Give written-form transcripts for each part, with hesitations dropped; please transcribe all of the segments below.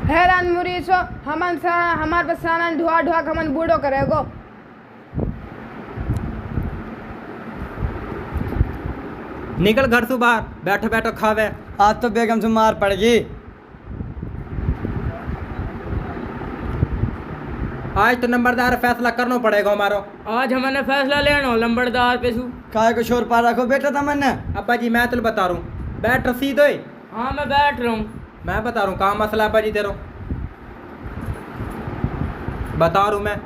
हैरान मुरीसो हमारे पास साना ढुआ ढुआ के हमन बूढ़ो करेगो। निकल घर से बाहर, बैठो बैठो खावे। आज तो बेगम से मार पड़ेगी। आज तो नंबरदार फैसला करना पड़ेगा हमारो। आज हमारे फैसला लेना लंबड़दार पे सु काय को शोर पा रखो बेटा था मैंने। अब्बा जी मैं तो बता रहा हूँ, बैठ रसीद होए। हाँ मैं बैठ रहा हूँ। मैं बता रहा हूँ कहाँ मसला अब्बा जी तेरो, बता रहा हूँ मैं।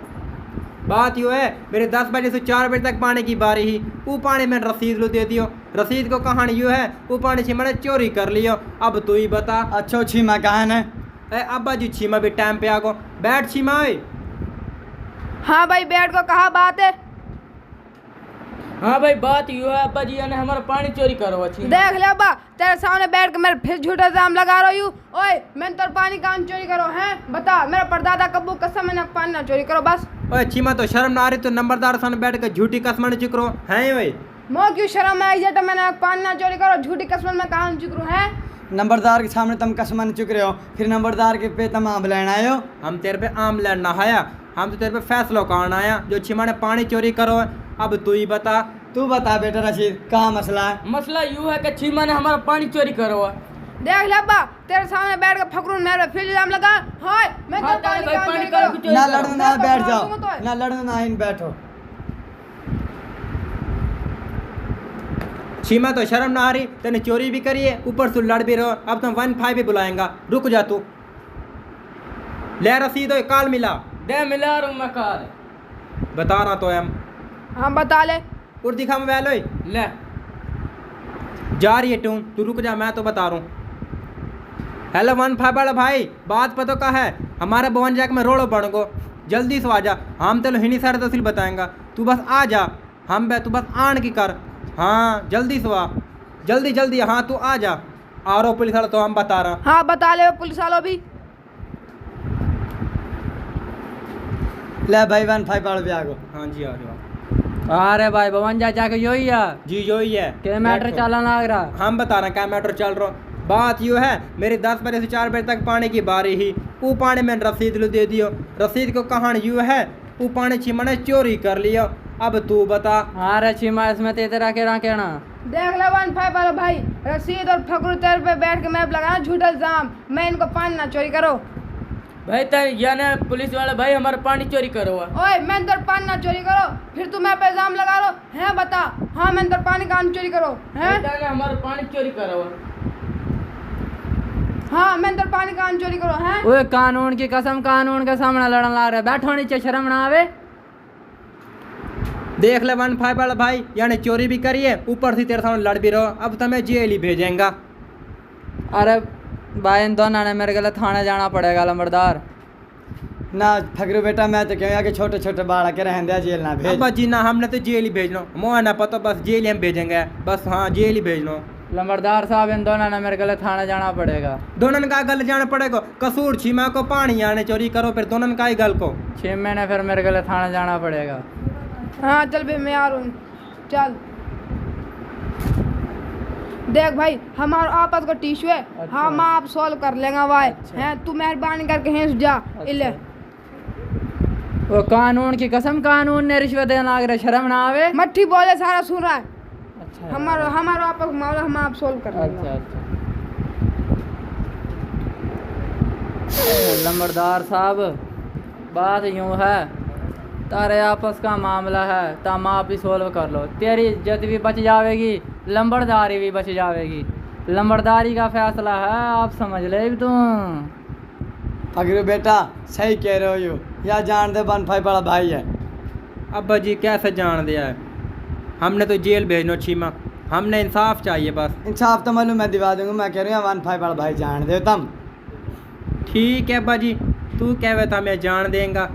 बात यो है, मेरे 10 बजे से 4 बजे तक पानी की बारी ही। वो पानी मैंने रसीद लो दे दियो। रसीद को कहानी यो है, वो पानी छी मैंने चोरी कर लियो। अब तू ही बता। अच्छो छीमा कहा है। अब्बा जी छीमा भी टाइम पे आगो। बैठ छीमा ओए। हाँ भाई बैठ को कहा बात है। हाँ भाई बात यू है, अब्बा जी ने हमारा पानी चोरी करो अच्छी। देख ले अब्बा, तेरे सामने बैठ के मेरे फिर झूठा इल्जाम लगा रही हूँ। ओए मैंने तो पानी कहाँ चोरी करो हैं, बता। मेरा परदादा कब्बू कसम मैंने पानी ना चोरी करो बस। ओए छीमा तो शर्म ना आ रही, तो नंबरदार सामने बैठ के झूठी कसम चुकरो हैं ओए। मो क्यों शर्म आई जाता, मैंने पानी ना चोरी करो, झूठी कसम में कहाँ चुकरू है। नंबरदार के सामने तुम कसमन चुक रहे हो, फिर नंबरदार के पे तुम आम लेना आयो। हम तेरे पे आम लेना ना आया, हम तो तेरे पे फैसला करना आया। जो छीमा ने पानी चोरी करो है, अब तू ही बता। तू बता बेटा रशीद, कहाँ मसला है। मसला यूँ है कि छीमा ने हमारा पानी चोरी करो है। देख ले अब्बा, तेरे सामने बैठ के फकरून मेरे फिर इल्जाम लगा। हाय मैं तो हाँ, पानी भाई, कहाँ पानी चोरी कहाँ करो। चोरी ना करो। लड़ो ना बैठ जाओ, तुम तो है। ना लड़ो ना इन बैठो। छीमा तो शर्म ना आ रही, तेने चोरी भी करी है, ऊपर से लड़ भी रहो। अब तुम 1-5 भी बुलाएंगा, रुक जा तू। ले रसीद हो, काल मिला। दे मिला रहा हूँ मैं कार। बता रहा तो हम। हाँ बता ले। और दिखा मोबाइल होए। ले जा रही है टून, तू रुक जा, मैं तो बता रहा हूँ। हेलो 1-5 वाला भाई, बात पता का है, हमारे 52 में रोड़ो बन गो, जल्दी से आ जा। हम तेल हिनी साढ़े तहसील बताएंगा, तू बस आ जा। हम बे तू बस आन की कर। हाँ जल्दी से आ, जल्दी जल्दी। हाँ तू आ जा। आ रहा पुलिस वाला तो हम बता रहा। हाँ बता ले पुलिस वालों भी। ले भाई 1-5 वाले भी आगो। हाँ जी आ जाओ। अरे भाई भवन चाचा के यही है जी जो ही है। के मैटर बैठो। चलन लग रहा। हम बता रहे हैं क्या मैटर चल रहा। बात यूँ है, मेरी 10 बजे से 4 बजे तक पानी की बारी ही। वो पानी मैंने रसीद लो दे दियो। रसीद को कहानी यूँ है, वो पानी छीमा ने चोरी कर लियो। अब तू बता। अरे छीमा इसमें तेरा कहना। देख ले 1-5 वाला भाई, रसीद और फकरू तेरे पे बैठ के मैं लगाना झूठा इल्जाम, मैं इनको पानी ना चोरी करो। भाई यानी पुलिस वाले भाई हमारा पानी चोरी करो है। ओए मैं तेरे पानी ना चोरी करो, फिर तू मैं पे इल्जाम लगा रो है, बता। हाँ मैं तेरे पानी कहाँ चोरी करो है। हमारा पानी चोरी करो है। हाँ मैं तेरे पानी कहाँ चोरी करो है। ओए कानून की कसम, कानून के सामने लड़न लग रहा है। बैठो नीचे, शर्म ना आवे। देख ले 1-5 वाला भाई, यानी चोरी भी करी है, ऊपर से तेरे सामने लड़ भी रहो। अब तुम्हें जेल ही भेजेंगा। अरे भाई इन दोनों ने मेरे गले थाने जाना पड़ेगा लंबड़दार। ना फकरू बेटा, मैं तो कहूँगा कि छोटे छोटे बाड़ा के रहने दे, जेल ना भेज। अब जी ना, हमने तो जेल ही भेजना, मोह ना पता, बस जेल ही हम भेजेंगे बस। हाँ जेल ही भेजना। लंबड़दार साहब इन दोनों ने मेरे गले थाने जाना पड़ेगा। दोनों का गल जाना पड़ेगा। कसूर छीमा को पानी आने चोरी करो, फिर दोनों का ही गल को। 6 महीने फिर मेरे गले थाने जाना पड़ेगा। हाँ चल भाई मैं आ रहा हूँ, चल। देख भाई हमारा आपस का टिश्यू है। अच्छा। हम आप सॉल्व कर लेंगे भाई। अच्छा। हैं तू मेहरबानी करके हैं जा। इले वो कानून की कसम, कानून ने रिश्वत देना लग रहा, शर्म ना आवे। मट्ठी बोले सारा सुन रहा है। अच्छा हमारा आपस मामला हम आप सॉल्व कर लेंगे। अच्छा। लंबड़दार साहब बात यूँ है, तारे आपस का मामला है, तुम आप ही सोल्व कर लो। तेरी इज्जत भी बच जाएगी, लंबड़दारी भी बच जाएगी। लंबड़दारी का फैसला है, आप समझ ले तुम। फकरू बेटा सही कह रहे हो यू, या जान दे 1-5 वाला भाई है। अब्बा जी कैसे जान दिया है, हमने तो जेल भेजनो छीमा, हमने इंसाफ चाहिए बस। इंसाफ तो मालूम मैं दिवा दूंगा, मैं कह रही हूँ 1-5 वाला भाई जान दे तुम। ठीक है अब्बा जी, तू कहवे था मैं जान देंगा,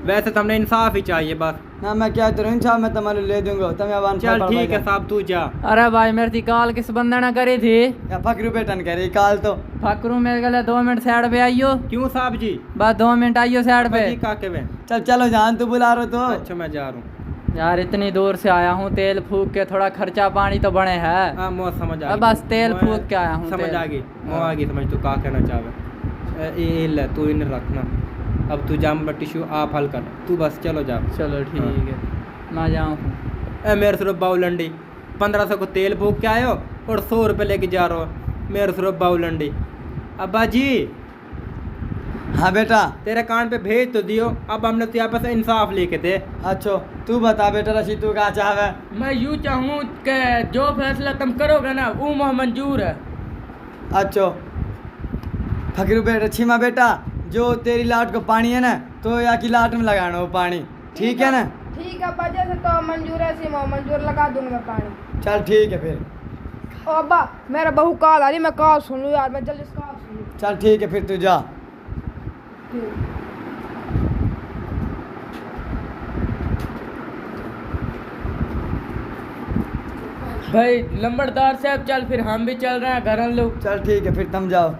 वैसे तो हमने इंसाफ ही चाहिए बस। ना मैं क्या करूँ, इंसाफ मैं तुम्हारे ले दूंगा, तुम्हें 1-5 चल वाला ठीक भाई है साहब, तू जा। अरे भाई मेरी थी कॉल किस बंदे ने करी थी। या फकरू बेटा ने कह रही काल तो। फकरू मेरे गले 2 मिनट साइड पे आइयो। क्यों साहब जी? बस 2 मिनट आइयो साइड अब्बा पे। जी का कहवे? चल चलो जान, तू बुला रहे तो। अच्छा मैं जा रहा हूँ। यार इतनी दूर से आया हूँ, तेल फूक के थोड़ा खर्चा पानी तो बने है। हाँ मोह समझ आ अब गई। बस तेल मोह फूक के आया हूँ। समझ तेल। आ गई, मोह आ गई समझ, तू का कहना चाहे। ये ले तू इन्हें रखना। अब तू जाम टिश्यू आप हल कर, तू बस चलो जा। चलो ठीक है, मैं जाऊँ। ए मेरे सिर्फ बाउलंडी 1500 को तेल फूक के आयो और 100 रुपये लेके जा रहा हो मेरे सिर्फ बाउलंडी। अब्बा जी हाँ बेटा। तेरे कान पे भेज तो दियो, अब हमने तो यहाँ पे से इंसाफ लेके थे। अच्छा तू बता बेटा रशीद तू क्या चाहवे? मैं यूँ चाहूँ कि जो फैसला तुम करोगे ना वो मुझे मंजूर है। अच्छा फकीर बेटा छीमा बेटा, जो तेरी लाट को पानी है ना तो या की लाट में लगाना वो पानी, ठीक है ना? ठीक है बजे से तो मंजूर है, सीमा मंजूर लगा दूंगा मैं पानी। चल ठीक है फिर। ओ अब्बा मेरा बहू कॉल आ रही, मैं कॉल सुन लूँ यार, मैं जल्दी से कॉल सुन लूँ। चल ठीक है फिर तू जा। भाई लंबड़दार साहब चल फिर हम भी चल रहे हैं घर लोग। चल ठीक है फिर तुम जाओ।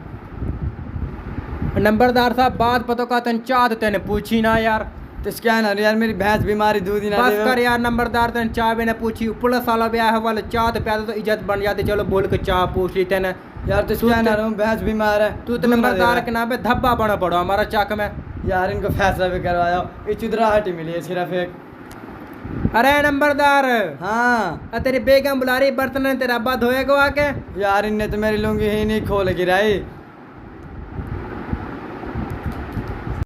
नंबरदार साहब बात पतो का तन चाह तेने पूछी ना यार। तो क्या है ना यार, मेरी भैंस बीमारी दूध ही ना बस दे। कर यार नंबरदार तेने चाह भी ना पूछी, पुलिस वाला भी आया वाला चाह तो प्यादा तो इज्जत बन जाती, चलो बोल के चाह पूछ ली तेने। यार तो क्या है ना भैंस बीमार है, तू तो दूध ना दे नंबरदार रहा के नाम पे धब्बा बना पड़ो हमारा चाक में। यार इनको फैसला भी करवाया, ये चुदराहट मिली है सिर्फ एक। अरे नंबरदार हाँ तेरी बेगम बुला रही, बर्तन तेरा अब्बा धोएगा आके। यार इनने तो मेरी लुंगी ही नहीं खोल गिराई।